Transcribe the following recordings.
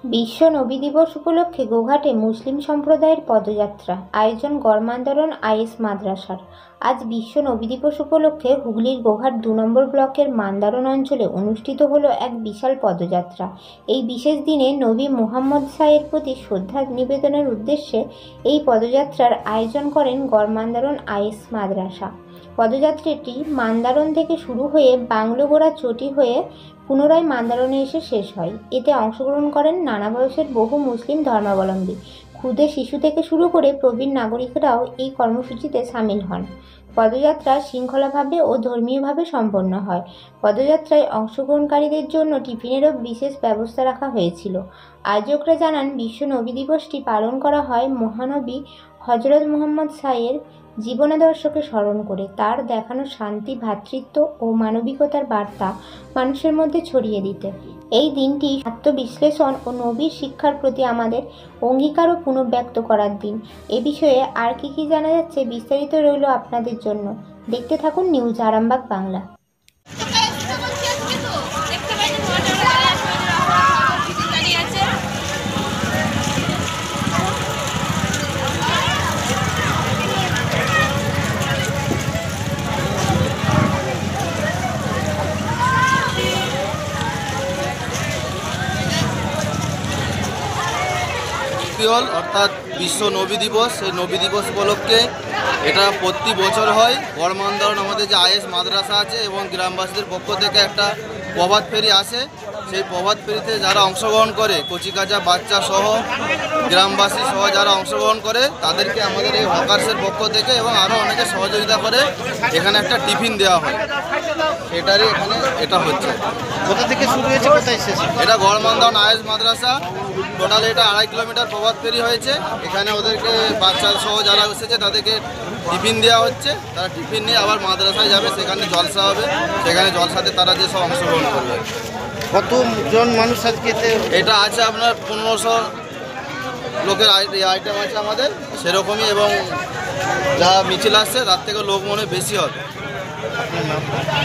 বিশ্ব নবী দিবস উপলক্ষে গোঘাটে মুসলিম সম্প্রদায়ের পদযাত্রা আয়োজন গড়মান্দারণ আইএস মাদ্রাসার। আজ বিশ্ব নবী দিবস উপলক্ষে হুগলির গোঘাট ২ নম্বর ব্লকের মান্দারণ অঞ্চলে অনুষ্ঠিত হলো এক বিশাল পদযাত্রা। এই বিশেষ দিনে নবী মুহাম্মদ সাহের প্রতি শ্রদ্ধা নিবেদনের উদ্দেশ্যে এই পদযাত্রার আয়োজন করেন গড়মান্দারণ আইএস মাদ্রাসা। পদযাত্রাটি মান্দারণ থেকে শুরু হয়ে বাংলোগোড়া চটি হয়ে পুনরায় মান্দারণে এসে শেষ হয়। এতে অংশগ্রহণ করেন নানা বয়সের বহু মুসলিম ধর্মাবলম্বী। ক্ষুদে শিশু থেকে শুরু করে প্রবীণ নাগরিকরাও এই কর্মসূচিতে সামিল হন। পদযাত্রা শৃঙ্খলাভাবে ও ধর্মীয়ভাবে সম্পন্ন হয়। পদযাত্রায় অংশগ্রহণকারীদের জন্য টিফিনেরও বিশেষ ব্যবস্থা রাখা হয়েছিল। আয়োজকরা জানান, বিশ্ব নবী দিবসটি পালন করা হয় মহানবী হযরত মুহাম্মদ সাহের জীবনাদর্শকে স্মরণ করে, তার দেখানো শান্তি, ভ্রাতৃত্ব ও মানবিকতার বার্তা মানুষের মধ্যে ছড়িয়ে দিতে। এই দিনটি আত্মবিশ্লেষণ ও নবীর শিক্ষার প্রতি আমাদের অঙ্গীকারও পুনর্ব্যক্ত করার দিন। এ বিষয়ে আর কি জানা যাচ্ছে বিস্তারিত রইল আপনাদের জন্য। দেখতে থাকুন নিউজ আরামবাগ বাংলা। অর্থাৎ বিশ্ব নবী দিবস, সেই নবী দিবস উপলক্ষে এটা প্রতি বছর হয়। গড়মান্দারণ আমাদের যে আইএস মাদ্রাসা আছে এবং গ্রামবাসীদের পক্ষ থেকে একটা প্রভাত ফেরি আসে। সেই প্রভাত ফেরিতে যারা অংশগ্রহণ করে, কচিকাঁচা বাচ্চা সহ গ্রামবাসী সহ যারা অংশগ্রহণ করে তাদেরকে আমাদের এই হকার্সের পক্ষ থেকে এবং আরও অনেকে সহযোগিতা করে এখানে একটা টিফিন দেওয়া হয়। এটারই এখানে এটা হচ্ছে। কোথা থেকে শুরু হয়েছে, কোথায় শেষ? এটা গড়মান্দারণ আইএস মাদ্রাসা। টোটাল এটা 2.5 কিলোমিটার প্রভাত ফেরি হয়েছে। এখানে ওদেরকে বাচ্চা সহ যারা এসেছে তাদেরকে টিফিন দেওয়া হচ্ছে। তারা টিফিন নিয়ে আবার মাদ্রাসায় যাবে, সেখানে জলসা হবে। সেখানে জলসাতে তারা যে সব অংশগ্রহণ করবে। কতজন মানুষ আজকে? এটা আছে আপনার 1500 লোকের আইটেম আছে আমাদের সেরকমই, এবং যা মিছিল আসছে তার থেকে লোক মনে বেশি হবে।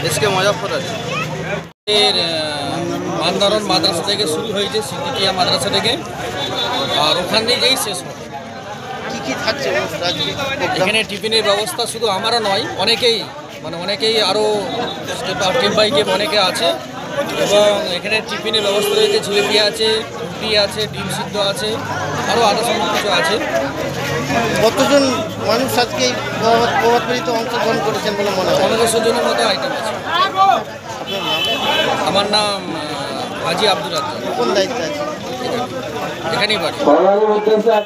এসকে মুজাফফর আছে। মান্দারণ মাদ্রাসা থেকে শুরু হয়েছে, সিদ্দিকিয়া মাদ্রাসা থেকে, আর ওখান থেকেই শেষ হবে। কী থাকছে এখানে টিফিনের ব্যবস্থা শুধু আমারও নয়, অনেকেই আরও স্টেপ বাই স্টেপ অনেকে আছে, এবং এখানে টিফিনের ব্যবস্থা রয়েছে। জিলিপি আছে, রুটি আছে, ডিম সিদ্ধ আছে, আরও সমস্ত কিছু আছে। কতজন মানুষ আজকে প্রভাত ফেরিতে অংশগ্রহণ করেছেন বলে মনে হয়? 1500 জনের মতো আইটেম আছে। আমার নাম হাজি আব্দুর রাজ্জাক। কোন দায়িত্বে আছে? এখানেই বাড়ি।